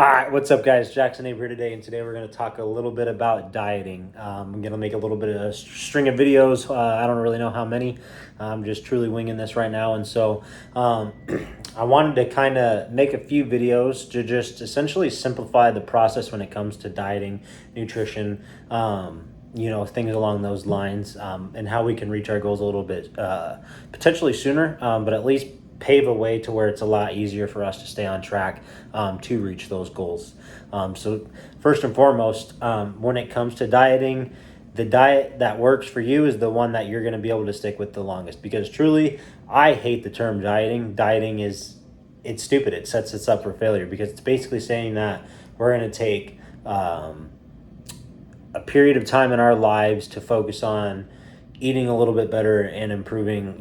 All right, what's up, guys? Jackson Abe here today, and today we're going to talk a little bit about dieting. I'm going to make a little bit of a string of videos. I don't really know how many. I'm just truly winging this right now, and so I wanted to kind of make a few videos to just essentially simplify the process when it comes to dieting, nutrition, things along those lines, and how we can reach our goals a little bit potentially sooner, but at least pave a way to where it's a lot easier for us to stay on track to reach those goals. So first and foremost, when it comes to dieting, the diet that works for you is the one that you're going to be able to stick with the longest, because truly, I hate the term dieting. It's stupid. It sets us up for failure, because it's basically saying that we're going to take a period of time in our lives to focus on eating a little bit better and improving,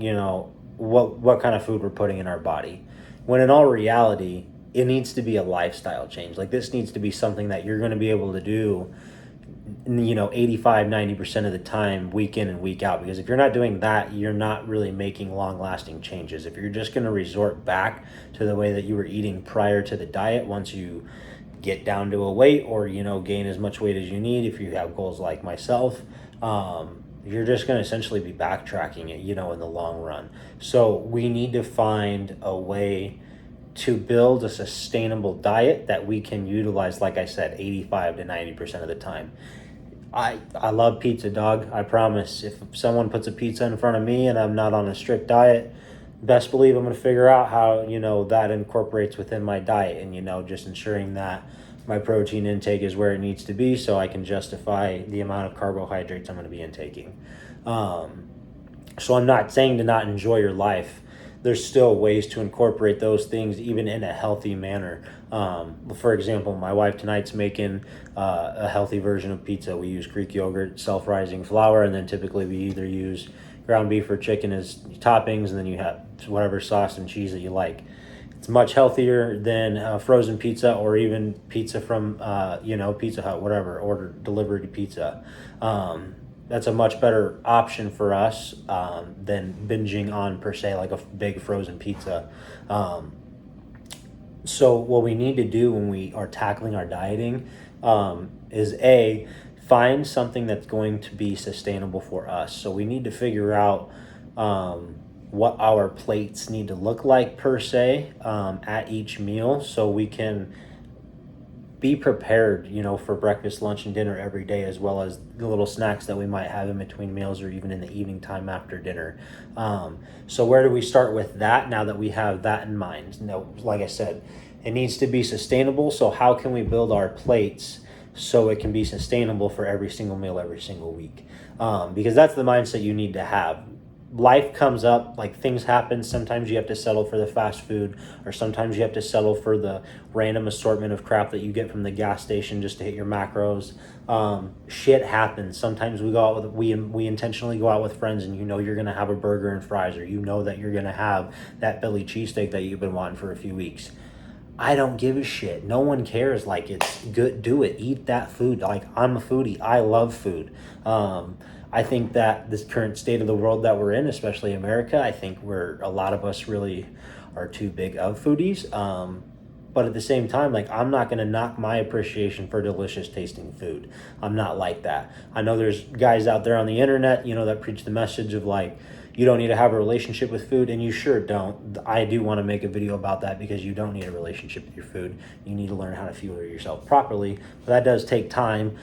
what kind of food we're putting in our body. When in all reality, it needs to be a lifestyle change. Like, this needs to be something that you're going to be able to do, 85-90% of the time, week in and week out. Because if you're not doing that, you're not really making long-lasting changes. If you're just going to resort back to the way that you were eating prior to the diet, once you get down to a weight, or gain as much weight as you need, if you have goals like myself, you're just going to essentially be backtracking it, in the long run. So we need to find a way to build a sustainable diet that we can utilize, like I said, 85 to 90% of the time. I love pizza, dog. I promise. If someone puts a pizza in front of me and I'm not on a strict diet, best believe I'm going to figure out how, that incorporates within my diet, and, just ensuring that my protein intake is where it needs to be, so I can justify the amount of carbohydrates I'm going to be intaking. So I'm not saying to not enjoy your life. There's still ways to incorporate those things even in a healthy manner. For example, my wife tonight's making a healthy version of pizza. We use Greek yogurt, self-rising flour, and then typically we either use ground beef or chicken as toppings, and then you have whatever sauce and cheese that you like. It's much healthier than frozen pizza, or even pizza from Pizza Hut, whatever, order delivered pizza. That's a much better option for us than binging on, per se, like a big frozen pizza. So what we need to do when we are tackling our dieting is find something that's going to be sustainable for us. So we need to figure out what our plates need to look like, per se, at each meal, so we can be prepared, for breakfast, lunch, and dinner every day, as well as the little snacks that we might have in between meals, or even in the evening time after dinner. So where do we start with that now that we have that in mind? Like I said, it needs to be sustainable. So how can we build our plates so it can be sustainable for every single meal, every single week? Because that's the mindset you need to have. Life comes up, like, things happen. Sometimes you have to settle for the fast food, or sometimes you have to settle for the random assortment of crap that you get from the gas station just to hit your macros. Shit happens. Sometimes we intentionally go out with friends, and you're gonna have a burger and fries, or that you're gonna have that Philly cheesesteak that you've been wanting for a few weeks. I don't give a shit. No one cares. Like, it's good. Do it. Eat that food. Like, I'm a foodie. I love food. I think that this current state of the world that we're in, especially America, I think a lot of us really are too big of foodies. But at the same time, like, I'm not going to knock my appreciation for delicious tasting food. I'm not like that. I know there's guys out there on the internet, that preach the message of, like, you don't need to have a relationship with food, and you sure don't. I do want to make a video about that, because you don't need a relationship with your food. You need to learn how to fuel yourself properly. But that does take time.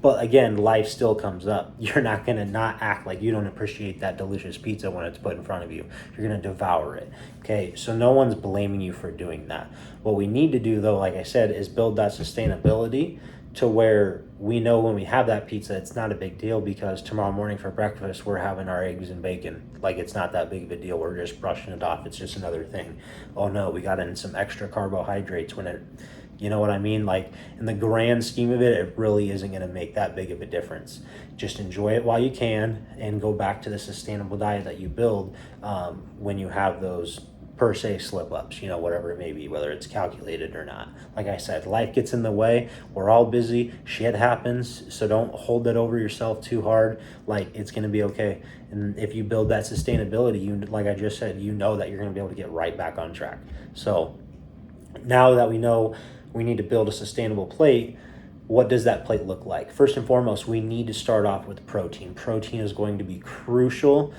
But again, life still comes up. You're not going to not act like you don't appreciate that delicious pizza when it's put in front of you. You're going to devour it. Okay, so no one's blaming you for doing that. What we need to do, though, like I said, is build that sustainability to where we know when we have that pizza, it's not a big deal, because tomorrow morning for breakfast, we're having our eggs and bacon. Like, it's not that big of a deal. We're just brushing it off. It's just another thing. Oh, no, we got in some extra carbohydrates when it... You know what I mean? Like, in the grand scheme of it, it really isn't going to make that big of a difference. Just enjoy it while you can, and go back to the sustainable diet that you build when you have those, per se, slip-ups, whatever it may be, whether it's calculated or not. Like I said, life gets in the way. We're all busy. Shit happens. So don't hold that over yourself too hard. Like, it's going to be okay. And if you build that sustainability, like I just said, that you're going to be able to get right back on track. So now that we know we need to build a sustainable plate. What does that plate look like? First and foremost, we need to start off with protein. Protein is going to be crucial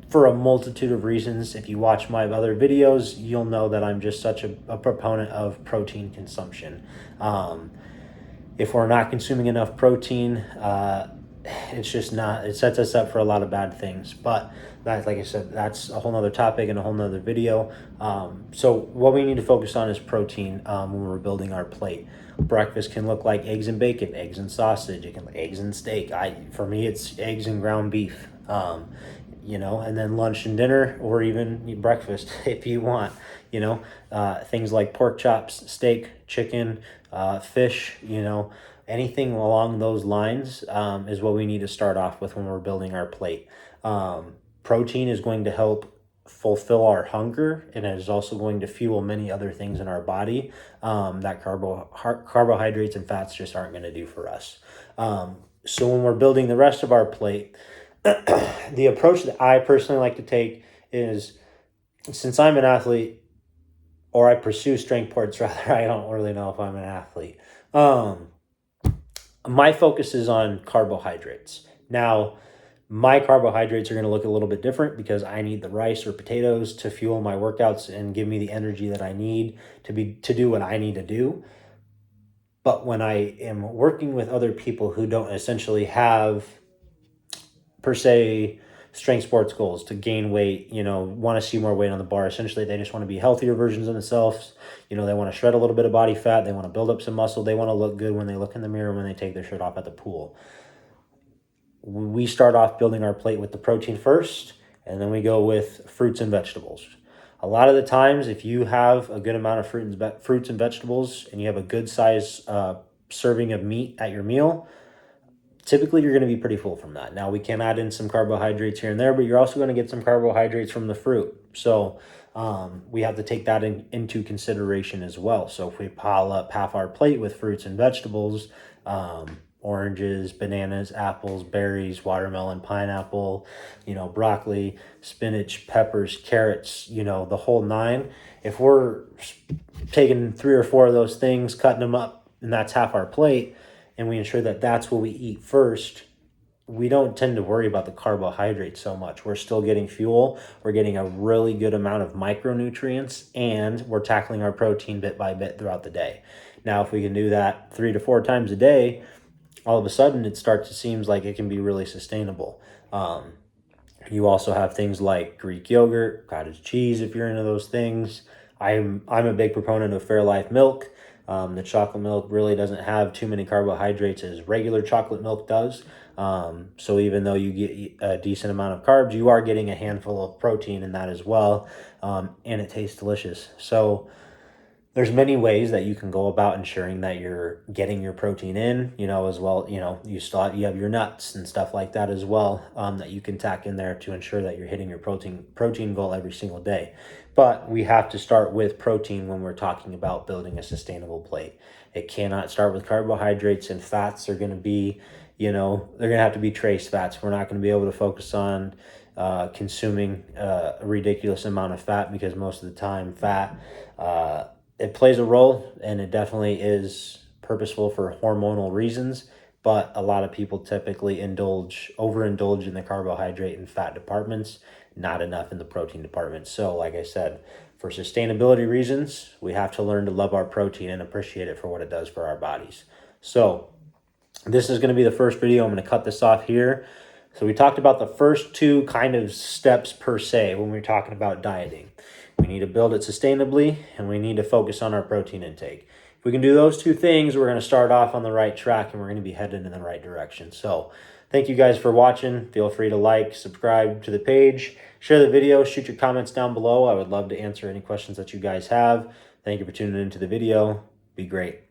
for a multitude of reasons. If you watch my other videos, you'll know that I'm just such a proponent of protein consumption. If we're not consuming enough protein, it's just not, it sets us up for a lot of bad things. But that, like I said, that's a whole nother topic and a whole nother video. So what we need to focus on is protein when we're building our plate. Breakfast can look like eggs and bacon, eggs and sausage. It can be eggs and steak. For me, it's eggs and ground beef. And then lunch and dinner, or even breakfast if you want, things like pork chops, steak, chicken, fish, anything along those lines is what we need to start off with when we're building our plate. Protein is going to help fulfill our hunger, and it is also going to fuel many other things in our body that carbohydrates and fats just aren't going to do for us. So when we're building the rest of our plate, the approach that I personally like to take is, since I'm an athlete, or I pursue strength sports rather, I don't really know if I'm an athlete. My focus is on carbohydrates. Now, my carbohydrates are going to look a little bit different because I need the rice or potatoes to fuel my workouts and give me the energy that I need to do what I need to do. But when I am working with other people who don't essentially have, per se, strength sports goals to gain weight, want to see more weight on the bar. Essentially, they just want to be healthier versions of themselves. They want to shred a little bit of body fat. They want to build up some muscle. They want to look good when they look in the mirror when they take their shirt off at the pool. We start off building our plate with the protein first, and then we go with fruits and vegetables. A lot of the times, if you have a good amount of fruits and vegetables, and you have a good size serving of meat at your meal, typically you're going to be pretty full from that. Now, we can add in some carbohydrates here and there, but you're also going to get some carbohydrates from the fruit. So we have to take that into consideration as well. So if we pile up half our plate with fruits and vegetables, oranges, bananas, apples, berries, watermelon, pineapple, broccoli, spinach, peppers, carrots, the whole nine. If we're taking 3 or 4 of those things, cutting them up, and that's half our plate, and we ensure that that's what we eat first, we don't tend to worry about the carbohydrates so much. We're still getting fuel. We're getting a really good amount of micronutrients, and we're tackling our protein bit by bit throughout the day. Now, if we can do that 3 to 4 times a day, all of a sudden it starts to seem like it can be really sustainable. You also have things like Greek yogurt, cottage cheese, if you're into those things. I'm a big proponent of Fairlife milk. The chocolate milk really doesn't have too many carbohydrates as regular chocolate milk does. So even though you get a decent amount of carbs, you are getting a handful of protein in that as well. And it tastes delicious. So there's many ways that you can go about ensuring that you're getting your protein in, as well. You have your nuts and stuff like that as well, that you can tack in there to ensure that you're hitting your protein goal every single day. But we have to start with protein when we're talking about building a sustainable plate. It cannot start with carbohydrates, and fats are going to be, they're going to have to be trace fats. We're not going to be able to focus on consuming a ridiculous amount of fat, because most of the time fat, it plays a role, and it definitely is purposeful for hormonal reasons, but a lot of people typically overindulge in the carbohydrate and fat departments, not enough in the protein department. So like I said, for sustainability reasons, we have to learn to love our protein and appreciate it for what it does for our bodies. So this is going to be the first video. I'm going to cut this off here. So we talked about the first 2 kind of steps per se when we're talking about dieting. We need to build it sustainably, and we need to focus on our protein intake. If we can do those 2 things, we're going to start off on the right track, and we're going to be headed in the right direction. So thank you guys for watching. Feel free to like, subscribe to the page, share the video, shoot your comments down below. I would love to answer any questions that you guys have. Thank you for tuning into the video. Be great.